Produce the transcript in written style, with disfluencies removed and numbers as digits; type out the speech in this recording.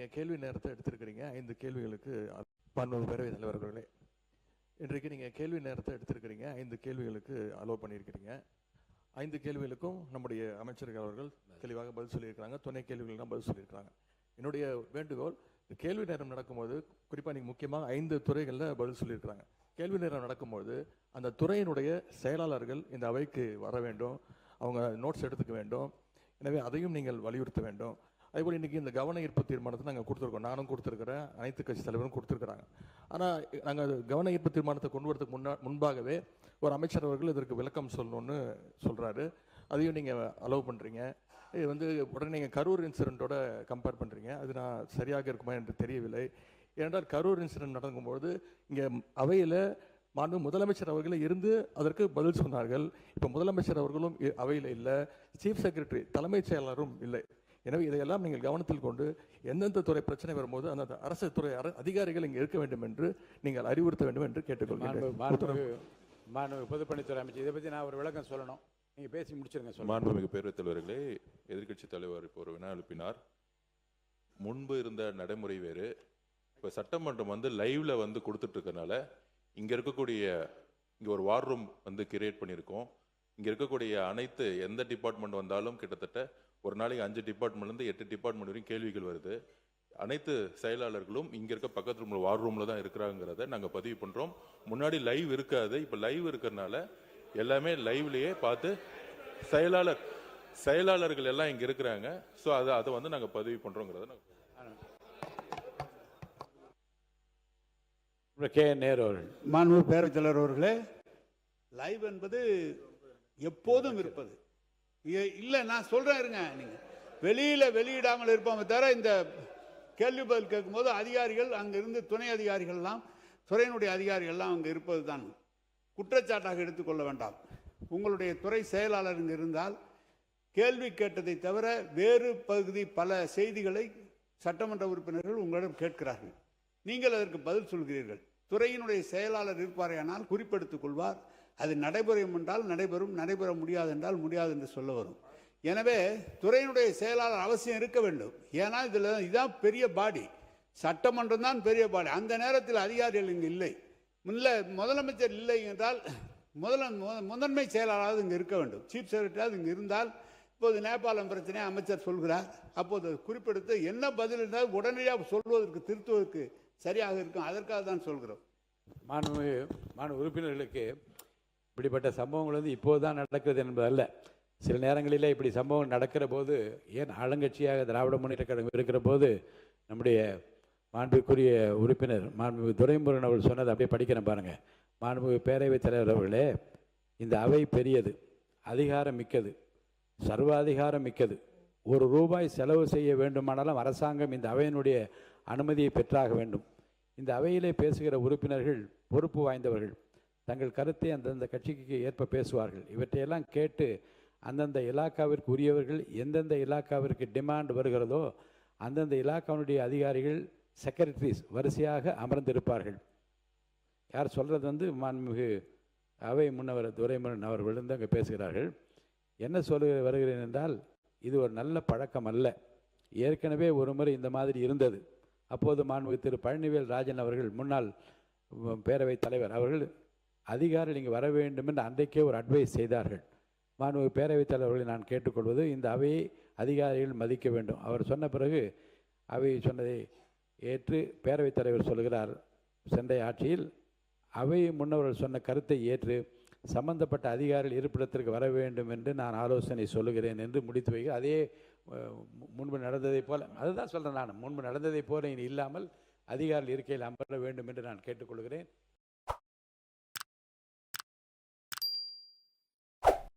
நீங்கள் கேள்வி நேரத்தை எடுத்திருக்கிறீங்க 5 கேள்விகளுக்கு. மாண்புமிகு பேரவைத் தலைவர்களே, இன்றைக்கு நீங்கள் கேள்வி நேரத்தை எடுத்திருக்கிறீங்க 5 கேள்விகளுக்கு அலோவ் பண்ணியிருக்கிறீங்க. 5 கேள்விகளுக்கும் நம்முடைய அமைச்சர்கள் அவர்கள் தெளிவாக பதில் சொல்லியிருக்கிறாங்க. துணை கேள்விகளுக்கு பதில் சொல்லியிருக்கிறாங்க. என்னுடைய வேண்டுகோள், கேள்வி நேரம் நடக்கும்போது குறிப்பாக நீங்கள் முக்கியமாக 5 துறைகளில் பதில் சொல்லியிருக்கிறாங்க. கேள்வி நேரம் நடக்கும்போது அந்த துறையினுடைய செயலாளர்கள் இந்த அவைக்கு வர வேண்டும், அவங்க நோட்ஸ் எடுத்துக்க வேண்டும். எனவே அதையும் நீங்கள் வலியுறுத்த வேண்டும். அதேபோல் இன்றைக்கி இந்த கவன ஈர்ப்பு தீர்மானத்தை நாங்கள் கொடுத்துருக்கோம். நானும் கொடுத்துருக்கிறேன், அனைத்து கட்சி தலைவரும் கொடுத்துருக்குறாங்க. ஆனால் நாங்கள் கவன ஈர்ப்பு தீர்மானத்தை கொண்டு வரதுக்கு முன்பாகவே ஒரு அமைச்சர் அவர்கள் இதற்கு விளக்கம் சொல்லணும்னு சொல்கிறாரு. அதையும் நீங்கள் அலோவ் பண்ணுறீங்க. இது உடனே நீங்கள் கரூர் இன்சிடெண்ட்டோட கம்பேர் பண்ணுறீங்க. அது நான் சரியாக இருக்குமா என்று தெரியவில்லை. ஏனென்றால் கரூர் இன்சிடெண்ட் நடக்கும்போது இங்கே அவையில் முதலமைச்சர் அவர்களே இருந்து அதற்கு பதில் சொன்னார்கள். இப்போ முதலமைச்சர் அவர்களும் அவையில் இல்லை, சீஃப் செக்ரட்டரி தலைமைச் செயலாளரும் இல்லை. எனவே இதையெல்லாம் நீங்கள் கவனத்தில் கொண்டு எந்தெந்த துறை பிரச்சனை வரும்போது அந்த அரசு துறை அதிகாரிகள் இங்கே இருக்க வேண்டும் என்று நீங்கள் அறிவுறுத்த வேண்டும் என்று கேட்டுக்கொள்கிறேன். பொதுப்பணித்துறை அமைச்சர், இதை பற்றி நான் ஒரு விளக்கம் சொல்லணும், நீங்கள் பேசி முடிச்சிருங்க. மாண்புமிகு பேரவைத் தலைவர்களே, எதிர்க்கட்சி தலைவர் இப்போ ஒரு வினா எழுப்பினார். முன்பு இருந்த நடைமுறை வேறு. இப்போ சட்டமன்றம் லைவ்ல கொடுத்துட்டு இருக்கனால இங்கே இருக்கக்கூடிய இங்கே ஒரு வார் ரூம் கிரியேட் பண்ணியிருக்கோம். இங்கே இருக்கக்கூடிய அனைத்து எந்த டிபார்ட்மெண்ட் வந்தாலும் கிட்டத்தட்ட ஒரு நாளைக்கு 5 டிபார்ட்மெண்ட்லேருந்து 8 டிபார்ட்மெண்ட் வரைக்கும் கேள்விகள் வருது. அனைத்து செயலாளர்களும் இங்கே இருக்க பக்கத்து ரூமில் வார் ரூமில் தான் இருக்கிறாங்கிறத நாங்கள் பதிவு பண்ணுறோம். முன்னாடி லைவ் இருக்காது, இப்போ லைவ் இருக்கிறனால எல்லாமே லைவ்லேயே பார்த்து செயலாளர்கள் எல்லாம் இங்கே இருக்கிறாங்க. ஸோ அதை நாங்கள் பதிவு பண்ணுறோங்கிறத மாண்புமிகு பேரவைத் தலைவர் அவர்களே, லைவ் என்பது எப்போதும் இருப்பது இல்லை. நான் சொல்றேன் இருங்க, நீங்க வெளியிடாமல் இருப்போமே தவிர இந்த கேள்வி பதில் கேட்கும்போது அதிகாரிகள் அங்கிருந்து துணை அதிகாரிகள்லாம் துறையினுடைய அதிகாரிகள்லாம் அங்கே இருப்பது தான் குற்றச்சாட்டாக எடுத்துக்கொள்ள வேண்டாம். உங்களுடைய துறை செயலாளர் இங்கே இருந்தால் கேள்வி கேட்டதை தவிர வேறு பகுதி பல செய்திகளை சட்டமன்ற உறுப்பினர்கள் உங்களிடம் கேட்கிறார்கள். நீங்கள் அதற்கு பதில் சொல்கிறீர்கள். துறையினுடைய செயலாளர் இருப்பாரையானால் குறிப்பெடுத்துக் கொள்வார். அது நடைபெறும் என்றால் நடைபெறும், நடைபெற முடியாது என்றால் முடியாது என்று சொல்ல வரும். எனவே துறையினுடைய செயலாளர் அவசியம் இருக்க வேண்டும். ஏன்னா இதுதான் பெரிய பாடி, சட்டமன்றம் தான் பெரிய பாடி. அந்த நேரத்தில் அதிகாரிகள் இங்கு இல்லை, முதலமைச்சர் இல்லை என்றால் முதன்மை செயலாளராக இங்கே இருக்க வேண்டும். சீஃப் செக்ரட்டரியாவது இங்கே இருந்தால், இப்போது நேபாளம் பிரச்சனை அமைச்சர் சொல்கிறார், அப்போது குறிப்பெடுத்து என்ன பதில் இருந்தால் உடனடியாக சொல்வதற்கு திருத்துவதற்கு சரியாக இருக்கும். அதற்காக தான் சொல்கிறோம். மாண்பு உறுப்பினர்களுக்கு இப்படிப்பட்ட சம்பவங்கள் இப்போது தான் நடக்கிறது என்பதல்ல. சில நேரங்களில் இப்படி சம்பவம் நடக்கிற போது, ஏன் ஆளுங்கட்சியாக திராவிட முன்னேற்ற கழகம் இருக்கிற போது நம்முடைய மாண்புக்குரிய உறுப்பினர் மாண்புமிகு துரைமுருகன் அவர்கள் சொன்னதை அப்படியே படிக்கிறேன் பாருங்கள். மாண்புமிகு பேரவைத் தலைவர் அவர்களே, இந்த அவை பெரியது, அதிகாரம் மிக்கது, சர்வாதிகாரம் மிக்கது. ₹1 செலவு செய்ய வேண்டுமானாலும் அரசாங்கம் இந்த அவையினுடைய அனுமதியை பெற்றாக வேண்டும். இந்த அவையிலே பேசுகிற உறுப்பினர்கள் பொறுப்பு வாய்ந்தவர்கள். தங்கள் கருத்தை அந்தந்த கட்சிக்கு ஏற்ப பேசுவார்கள். இவற்றையெல்லாம் கேட்டு அந்தந்த இலாக்காவிற்கு உரியவர்கள் எந்தெந்த இலாக்காவிற்கு டிமாண்ட் வருகிறதோ அந்தந்த இலாக்காவினுடைய அதிகாரிகள் செக்ரட்டரிஸ் வரிசையாக அமர்ந்திருப்பார்கள். யார் சொல்கிறது மாண்புமிகு அவை முன்னவர் துரைமுருகன் அவர்கள் அங்கே பேசுகிறார்கள். என்ன சொல்ல வருகிறேன் என்றால், இது ஒரு நல்ல பழக்கம் அல்ல. ஏற்கனவே ஒரு முறை இந்த மாதிரி இருந்தது. அப்போது மாண்புமிகு திரு பழனிவேல் ராஜன் அவர்கள், முன்னாள் பேரவைத் தலைவர் அவர்கள், அதிகாரிகள் இங்கே வர வேண்டும் என்று அன்றைக்கே ஒரு அட்வைஸ் செய்தார்கள். மாண்புமிகு பேரவைத் தலைவர்களை நான் கேட்டுக்கொள்வது, இந்த அவையை அதிகாரிகள் மதிக்க வேண்டும். அவர் சொன்ன பிறகு அவை சொன்னதை ஏற்று பேரவைத் தலைவர் சொல்கிறார், சென்றைய ஆட்சியில் அவை முன்னவர்கள் சொன்ன கருத்தை ஏற்று சம்பந்தப்பட்ட அதிகாரிகள் இருப்பிடத்திற்கு வர வேண்டும் என்று நான் ஆலோசனை சொல்லுகிறேன் என்று முடித்து வைக்க, அதே முன்பு நடந்ததை போல, அதுதான் சொல்கிறேன் நான், முன்பு நடந்ததை போல இனி இல்லாமல் அதிகாரிகள் இருக்கையில் அமர வேண்டும் என்று நான் கேட்டுக்கொள்கிறேன்.